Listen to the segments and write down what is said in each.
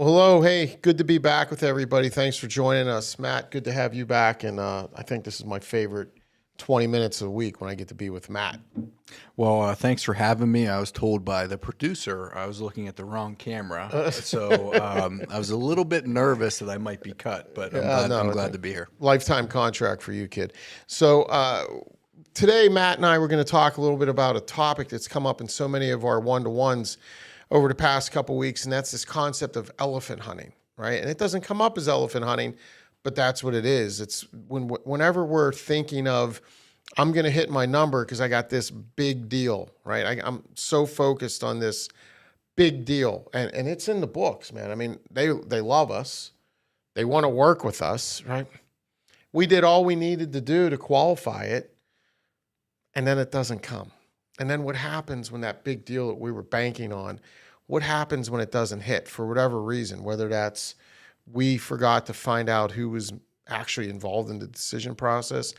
Well, hello. Hey, good to be back with everybody. Thanks for joining us. Matt, good to have you back. And I think this is my favorite 20 minutes a week when I get to be with Matt. Well, thanks for having me. I was told by the producer I was looking at the wrong camera, so I was a little bit nervous that I might be cut, but I'm glad to be here. Lifetime contract for you, kid. So today, Matt and I were going to talk a little bit about a topic that's come up in so many of our one-to-ones over the past couple of weeks, and that's this concept of elephant hunting, right? And it doesn't come up as elephant hunting, but that's what it is. It's whenever we're thinking of, I'm going to hit my number because I got this big deal, right? I'm so focused on this big deal, and it's in the books, man. I mean, they love us. They want to work with us, right? We did all we needed to do to qualify it, and then it doesn't come. And then what happens when that big deal that we were banking on, what happens when it doesn't hit for whatever reason, whether that's we forgot to find out who was actually involved in the decision process.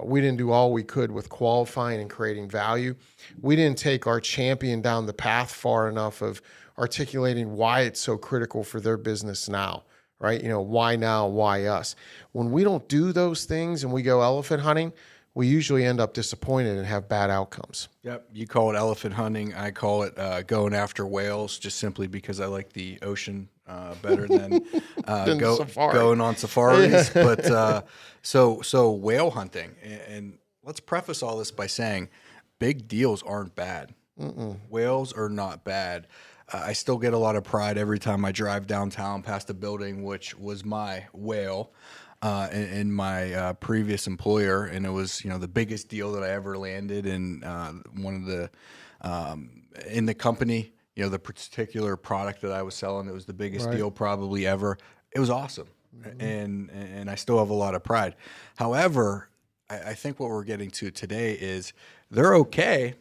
We didn't do all we could with qualifying and creating value. We didn't take our champion down the path far enough of articulating why it's so critical for their business now, right? You know, why now, why us? When we don't do those things and we go elephant hunting, we usually end up disappointed and have bad outcomes. Yep, you call it elephant hunting. I call it going after whales, just simply because I like the ocean better than going on safaris. But so whale hunting, and let's preface all this by saying, big deals aren't bad. Whales are not bad. I still get a lot of pride every time I drive downtown past a building, which was my whale. In my previous employer, and it was the biggest deal that I ever landed in one of the in the company. The particular product that I was selling, it was the biggest deal probably ever. It was awesome, and I still have a lot of pride. However, I think what we're getting to today is they're okay,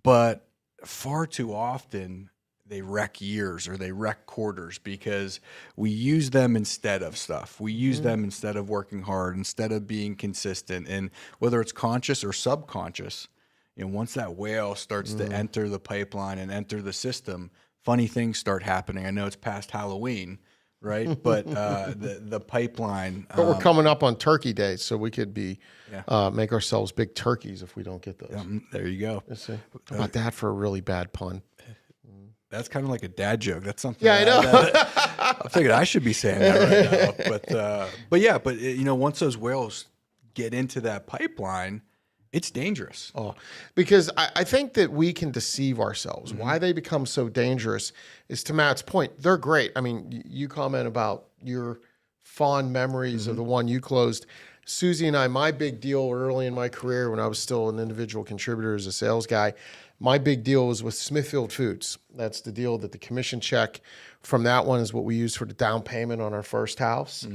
but far too often they wreck years or they wreck quarters because we use them instead of stuff. We use them instead of working hard, instead of being consistent. And whether it's conscious or subconscious, once that whale starts to enter the pipeline and enter the system, funny things start happening. I know it's past Halloween, right? But the pipeline. But we're coming up on Turkey Day, so we could be make ourselves big turkeys if we don't get those. There you go. How about that for a really bad pun? That's kind of like a dad joke. That's something. Yeah, I know. I'm thinking I should be saying that right now. But once those whales get into that pipeline, it's dangerous. Oh, because I think that we can deceive ourselves. Why they become so dangerous is, to Matt's point, they're great. I mean, you comment about your fond memories of the one you closed. Susie and I, my big deal early in my career when I was still an individual contributor as a sales guy, my big deal was with Smithfield Foods. That's the deal that the commission check from that one is what we used for the down payment on our first house.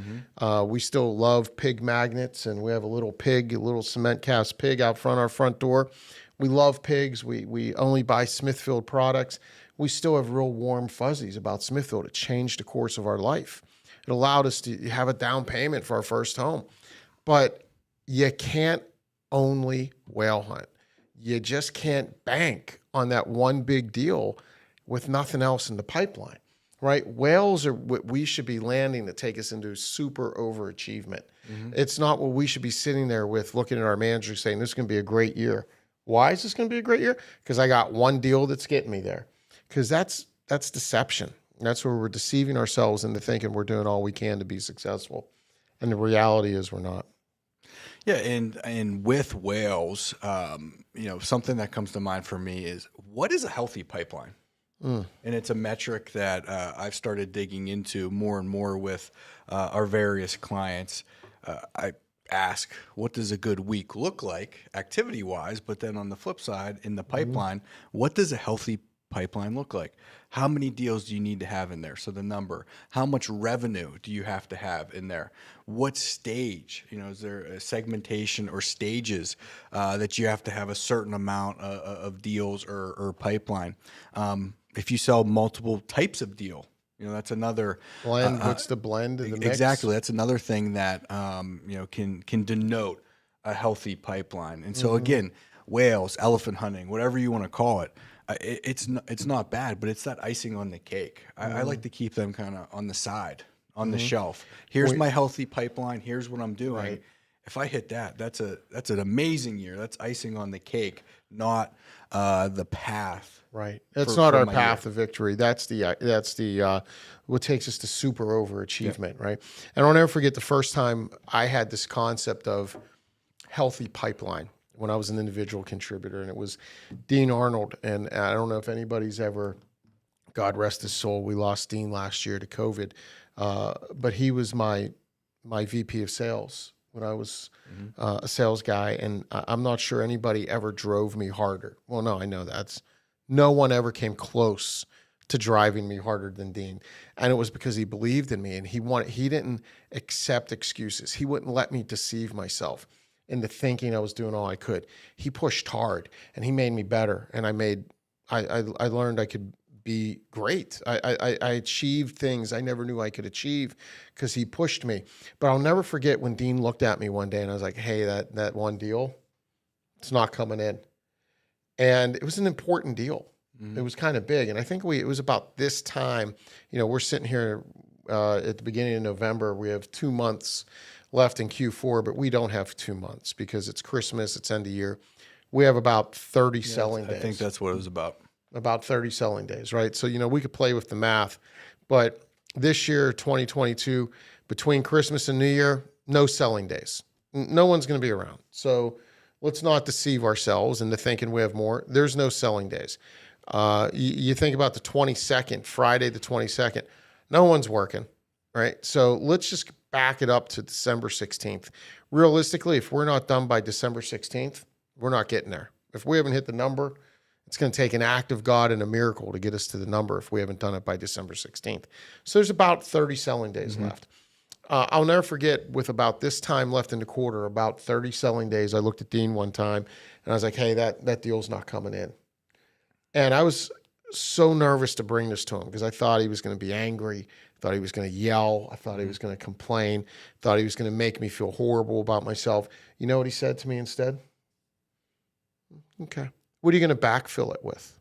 We still love pig magnets, and we have a little cement cast pig out front our front door. We love pigs. We only buy Smithfield products. We still have real warm fuzzies about Smithfield. It changed the course of our life. It allowed us to have a down payment for our first home. But you can't only whale hunt. You just can't bank on that one big deal with nothing else in the pipeline, right? Whales are what we should be landing to take us into super overachievement. It's not what we should be sitting there with, looking at our manager saying, this is going to be a great year. Why is this going to be a great year? Because I got one deal that's getting me there. Because that's deception. That's where we're deceiving ourselves into thinking we're doing all we can to be successful. And the reality is we're not. Yeah, and with whales, something that comes to mind for me is, what is a healthy pipeline? And it's a metric that I've started digging into more and more with our various clients. I ask, what does a good week look like activity-wise? But then on the flip side, in the pipeline, what does a healthy pipeline look like? How many deals do you need to have in there? So the number. How much revenue do you have to have in there? What stage? Is there a segmentation or stages that you have to have a certain amount of deals or pipeline? If you sell multiple types of deal, that's another blend. What's the blend in the mix? Exactly. That's another thing that can denote a healthy pipeline. And so again, whales, elephant hunting, whatever you want to call it. It's not bad, but it's that icing on the cake. I like to keep them kind of on the side, on the shelf. Here's my healthy pipeline. Here's what I'm doing. Right. If I hit that, that's an amazing year. That's icing on the cake, not the path. Right. That's not our path to victory. That's the what takes us to super overachievement, right? And I'll never forget the first time I had this concept of healthy pipeline when I was an individual contributor, and it was Dean Arnold. And I don't know if anybody's ever, God rest his soul, we lost Dean last year to COVID, but he was my VP of sales when I was a sales guy, and I'm not sure anybody ever drove me harder. Well, no, I know no one ever came close to driving me harder than Dean. And it was because he believed in me, and he didn't accept excuses. He wouldn't let me deceive myself into thinking I was doing all I could. He pushed hard, and he made me better. And I learned I could be great. I achieved things I never knew I could achieve because he pushed me. But I'll never forget when Dean looked at me one day and I was like, hey, that one deal, it's not coming in. And it was an important deal. It was kind of big. And I think it was about this time, we're sitting here at the beginning of November. We have 2 months left in Q4, but we don't have 2 months because it's Christmas, it's end of year. We have about 30 selling days. I think that's what it was about. About 30 selling days, right? So, we could play with the math, but this year, 2022, between Christmas and New Year, no selling days. No one's going to be around. So let's not deceive ourselves into thinking we have more. There's no selling days. You think about the 22nd, Friday the 22nd, no one's working, right? So let's just back it up to December 16th. Realistically, if we're not done by December 16th, we're not getting there. If we haven't hit the number, it's going to take an act of God and a miracle to get us to the number if we haven't done it by December 16th. So there's about 30 selling days left. I'll never forget, with about this time left in the quarter, about 30 selling days, I looked at Dean one time and I was like, hey, that deal's not coming in. And I was so nervous to bring this to him because I thought he was going to be angry, thought he was going to yell, I thought he was going to complain, thought he was going to make me feel horrible about myself. You know what he said to me instead? Okay. What are you going to backfill it with?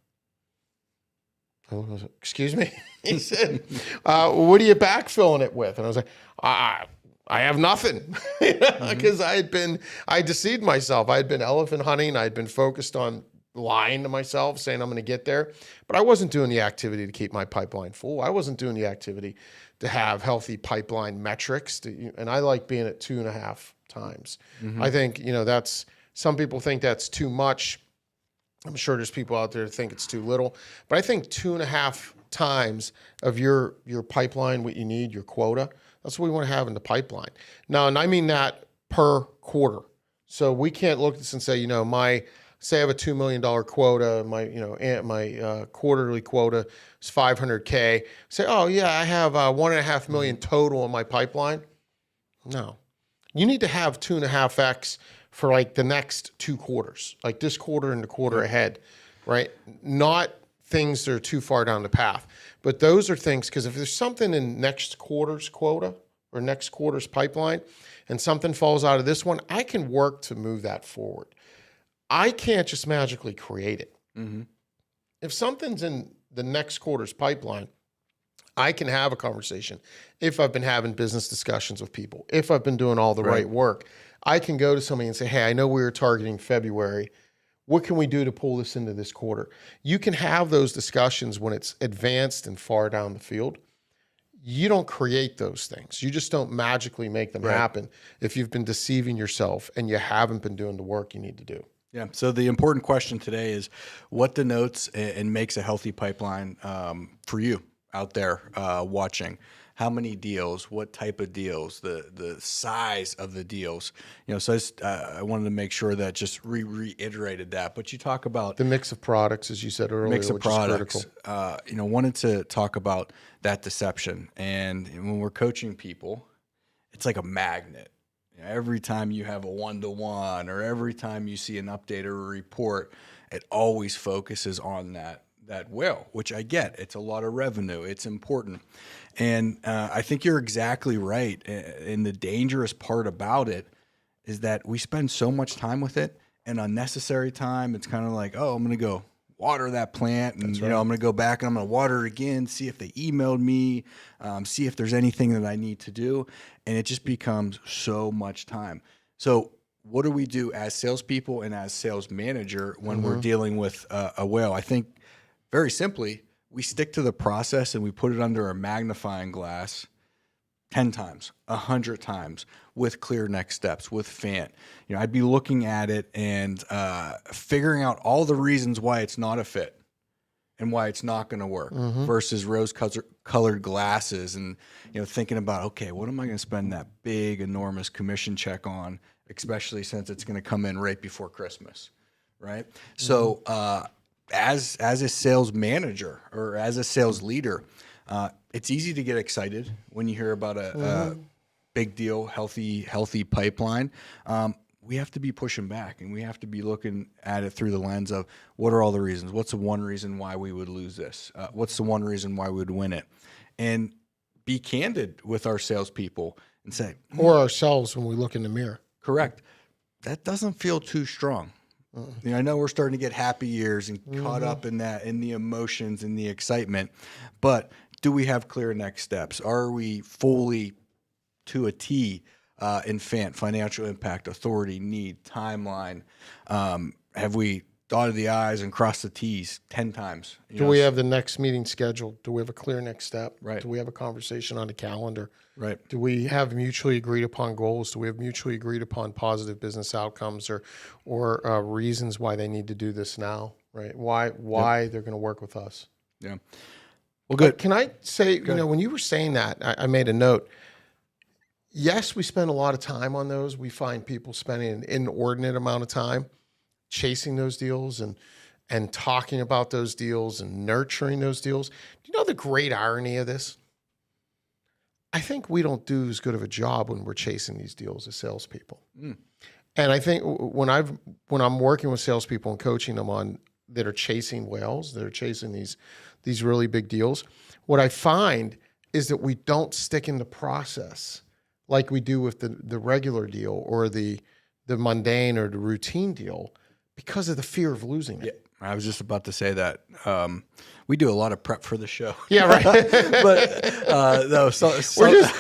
Excuse me? He said, what are you backfilling it with? And I was like, I have nothing. Because I deceived myself. I had been elephant hunting. I had been focused on lying to myself, saying I'm going to get there. But I wasn't doing the activity to keep my pipeline full. I wasn't doing the activity to have healthy pipeline metrics. And I like being at 2.5 times. I think, some people think that's too much. I'm sure there's people out there that think it's too little, but I think 2.5 times of your pipeline, what you need, your quota, that's what we want to have in the pipeline. Now, and I mean that per quarter. So we can't look at this and say, say I have a $2 million quota, my quarterly quota is 500K. Say, oh yeah, I have 1.5 million total in my pipeline. No, you need to have 2.5x for like the next 2 quarters, like this quarter and the quarter ahead, right? Not things that are too far down the path, but those are things, because if there's something in next quarter's quota or next quarter's pipeline and something falls out of this one, I can work to move that forward. I can't just magically create it. If something's in the next quarter's pipeline, I can have a conversation. If I've been having business discussions with people, if I've been doing all the right work, I can go to somebody and say, hey, I know we were targeting February. What can we do to pull this into this quarter? You can have those discussions when it's advanced and far down the field. You don't create those things. You just don't magically make them happen if you've been deceiving yourself and you haven't been doing the work you need to do. Yeah. So the important question today is what denotes and makes a healthy pipeline for you out there watching. How many deals, what type of deals, the size of the deals, so I wanted to make sure that just reiterated that, but you talk about the mix of products, as you said earlier, mix of products, wanted to talk about that deception. And when we're coaching people, it's like a magnet. Every time you have a 1-to-1 or every time you see an update or a report, it always focuses on that whale, which I get. It's a lot of revenue. It's important. And I think you're exactly right. And the dangerous part about it is that we spend so much time with it, and unnecessary time. It's kind of like, oh, I'm going to go water that plant, and I'm going to go back and I'm going to water it again, see if they emailed me, see if there's anything that I need to do, and it just becomes so much time. So what do we do as salespeople and as sales manager when we're dealing with a whale? I think very simply, we stick to the process and we put it under a magnifying glass 10 times, 100 times with clear next steps, with Fant. I'd be looking at it and figuring out all the reasons why it's not a fit and why it's not going to work versus rose-colored glasses and, thinking about, okay, what am I going to spend that big, enormous commission check on, especially since it's going to come in right before Christmas, right? So as a sales manager or as a sales leader, it's easy to get excited when you hear about a big deal, healthy pipeline. We have to be pushing back, and we have to be looking at it through the lens of what are all the reasons? What's the one reason why we would lose this? What's the one reason why we would win it? And be candid with our salespeople and say, or ourselves when we look in the mirror. Correct. That doesn't feel too strong. I know we're starting to get happy years and caught up in that, in the emotions and the excitement, but do we have clear next steps? Are we fully to a T in Fant, financial impact, authority, need, timeline? Have we dotted the I's and crossed the T's 10 times? Do we have the next meeting scheduled? Do we have a clear next step? Right. Do we have a conversation on the calendar? Right. Do we have mutually agreed upon goals? Do we have mutually agreed upon positive business outcomes or reasons why they need to do this now? Right. Why they're going to work with us? Yeah. Well, good. Can I say, when you were saying that, I made a note. Yes, we spend a lot of time on those. We find people spending an inordinate amount of time chasing those deals and talking about those deals and nurturing those deals. Do you know the great irony of this? I think we don't do as good of a job when we're chasing these deals as salespeople. And I think when I'm working with salespeople and coaching them on that are chasing whales, that are chasing these really big deals, what I find is that we don't stick in the process like we do with the regular deal or the mundane or the routine deal because of the fear of losing it. Yeah, I was just about to say that. We do a lot of prep for the show. Yeah, right. But no,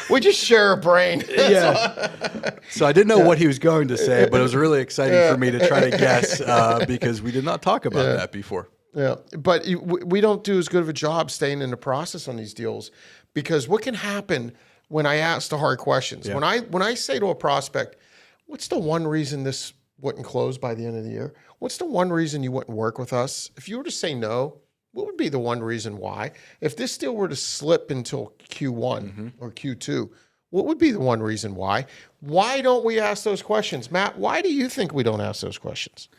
we just share a brain. Yeah. So I didn't know what he was going to say, but it was really exciting for me to try to guess because we did not talk about that before. Yeah, but we don't do as good of a job staying in the process on these deals because what can happen when I ask the hard questions? Yeah. When I say to a prospect, what's the one reason this wouldn't close by the end of the year? What's the one reason you wouldn't work with us? If you were to say no, what would be the one reason why? If this deal were to slip until Q1 or Q2, what would be the one reason why? Why don't we ask those questions? Matt, why do you think we don't ask those questions?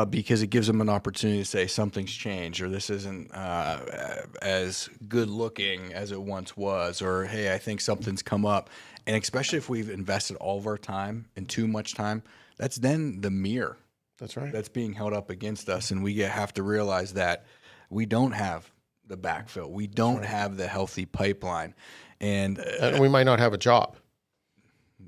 Because it gives them an opportunity to say something's changed, or this isn't as good looking as it once was, or hey, I think something's come up. And especially if we've invested all of our time and too much time, that's then the mirror. That's right. That's being held up against us, and we have to realize that we don't have the backfill. We don't have the healthy pipeline, and we might not have a job.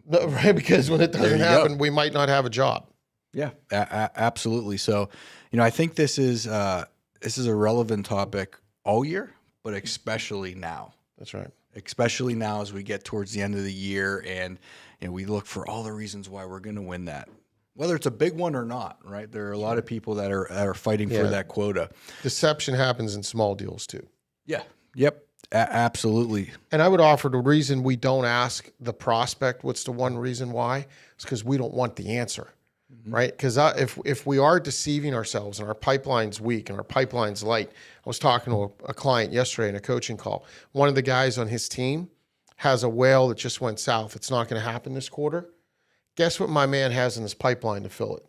No, right? Because when it doesn't happen, we might not have a job. Yeah, absolutely. So, I think this is a relevant topic all year, but especially now. That's right. Especially now as we get towards the end of the year and we look for all the reasons why we're going to win that, whether it's a big one or not. Right? There are a lot of people that are fighting for that quota. Deception happens in small deals too. Yeah. Yep. Absolutely. And I would offer the reason we don't ask the prospect what's the one reason why is because we don't want the answer. Right? Because if we are deceiving ourselves and our pipeline's weak and our pipeline's light, I was talking to a client yesterday in a coaching call. One of the guys on his team has a whale that just went south. It's not going to happen this quarter. Guess what my man has in his pipeline to fill it?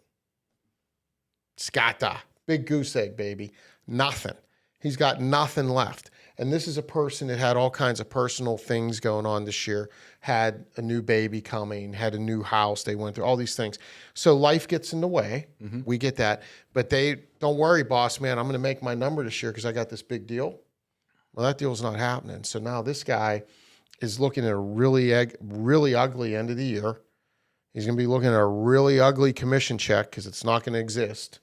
Scatta. Big goose egg, baby. Nothing. He's got nothing left. And this is a person that had all kinds of personal things going on this year, had a new baby coming, had a new house they went through, all these things. So life gets in the way. We get that. But they, don't worry, boss man, I'm going to make my number this year because I got this big deal. Well, that deal's not happening. So now this guy is looking at a really ugly end of the year. He's going to be looking at a really ugly commission check because it's not going to exist.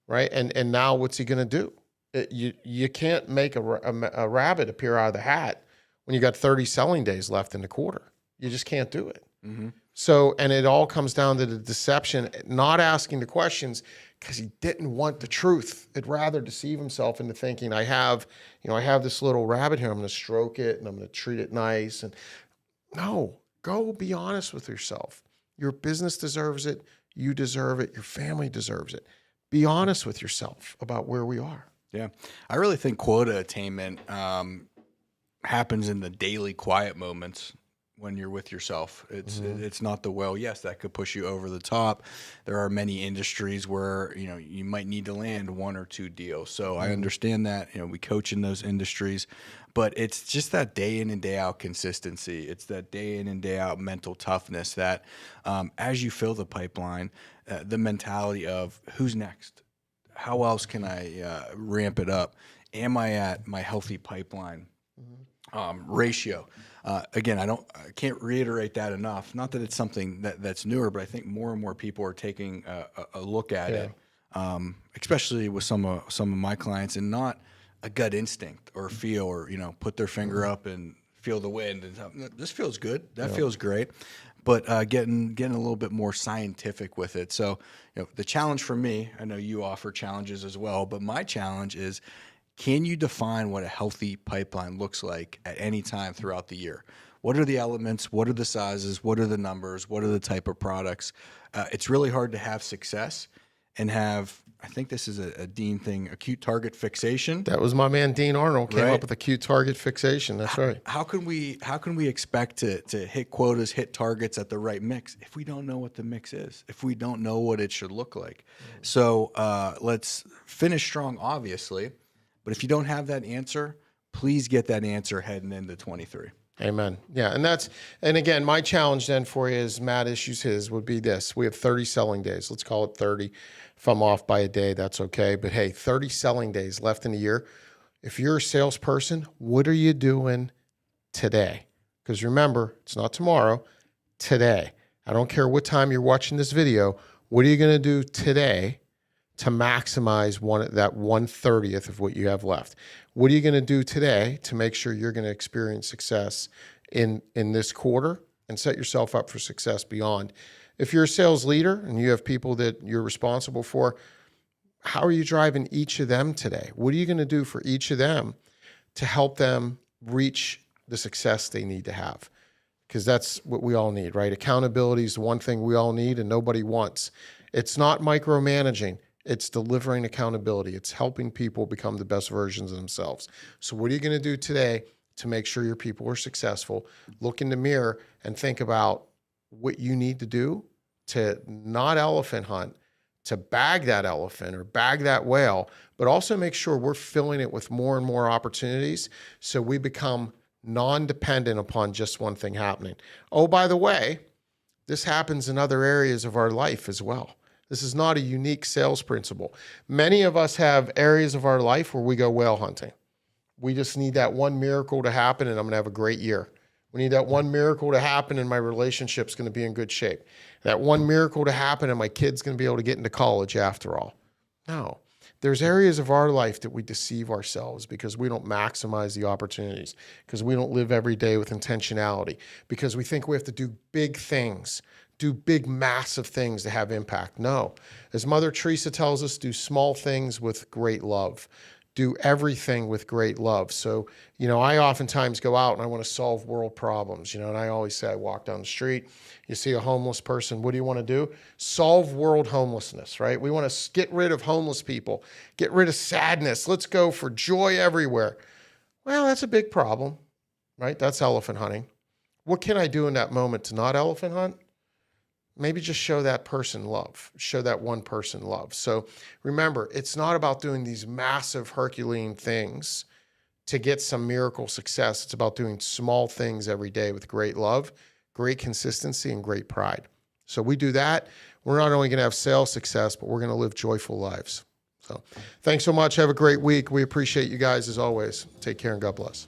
Right? And now what's he going to do? You can't make a rabbit appear out of the hat when you got 30 selling days left in the quarter. You just can't do it. Mm-hmm. So, and it all comes down to the deception, not asking the questions because he didn't want the truth. He'd rather deceive himself into thinking, I have this little rabbit here. I'm going to stroke it and I'm going to treat it nice. And no, go be honest with yourself. Your business deserves it. You deserve it. Your family deserves it. Be honest with yourself about where we are. Yeah. I really think quota attainment happens in the daily quiet moments when you're with yourself. It's not the, well, yes, that could push you over the top. There are many industries where, you might need to land 1 or 2 deals. So I understand that, we coach in those industries, but it's just that day in and day out consistency. It's that day in and day out mental toughness that as you fill the pipeline, the mentality of who's next? How else can I ramp it up? Am I at my healthy pipeline ratio? Again, I can't reiterate that enough. Not that it's something that's newer, but I think more and more people are taking a look at it, especially with some of my clients, and not a gut instinct or feel or put their finger up and feel the wind and this feels good, that feels great, but getting a little bit more scientific with it. So the challenge for me, I know you offer challenges as well, but my challenge is, can you define what a healthy pipeline looks like at any time throughout the year? What are the elements? What are the sizes? What are the numbers? What are the type of products? It's really hard to have success and have, I think this is a Dean thing, acute target fixation. That was my man Dean Arnold came up with acute target fixation. That's right. How can we expect to hit quotas, hit targets at the right mix if we don't know what the mix is, if we don't know what it should look like? So let's finish strong, obviously. But if you don't have that answer, please get that answer heading into 23. Amen. Yeah. And again, my challenge then for you is Matt issues his would be this. We have 30 selling days. Let's call it 30. If I'm off by a day, that's okay. But hey, 30 selling days left in the year. If you're a salesperson, what are you doing today? Because remember, it's not tomorrow, today. I don't care what time you're watching this video. What are you going to do today to maximize that 1/30th of what you have left? What are you going to do today to make sure you're going to experience success in this quarter and set yourself up for success beyond? If you're a sales leader and you have people that you're responsible for, how are you driving each of them today? What are you going to do for each of them to help them reach the success they need to have? Because that's what we all need, right? Accountability is the one thing we all need and nobody wants. It's not micromanaging. It's delivering accountability. It's helping people become the best versions of themselves. So what are you going to do today to make sure your people are successful? Look in the mirror and think about what you need to do to not elephant hunt, to bag that elephant or bag that whale, but also make sure we're filling it with more and more opportunities so we become non-dependent upon just one thing happening. Oh, by the way, this happens in other areas of our life as well. This is not a unique sales principle. Many of us have areas of our life where we go whale hunting. We just need that one miracle to happen and I'm going to have a great year. We need that one miracle to happen and my relationship's going to be in good shape. That one miracle to happen and my kid's going to be able to get into college after all. No. There's areas of our life that we deceive ourselves because we don't maximize the opportunities, because we don't live every day with intentionality, because we think we have to do big things, do big, massive things to have impact. No. As Mother Teresa tells us, do small things with great love. Do everything with great love. So, I oftentimes go out and I want to solve world problems, and I always say, I walk down the street, you see a homeless person, what do you want to do? Solve world homelessness, right? We want to get rid of homeless people, get rid of sadness. Let's go for joy everywhere. Well, that's a big problem, right? That's elephant hunting. What can I do in that moment to not elephant hunt? Maybe just show that person love, show that one person love. So remember, it's not about doing these massive Herculean things to get some miracle success. It's about doing small things every day with great love, great consistency, and great pride. So we do that. We're not only going to have sales success, but we're going to live joyful lives. So thanks so much. Have a great week. We appreciate you guys as always. Take care and God bless.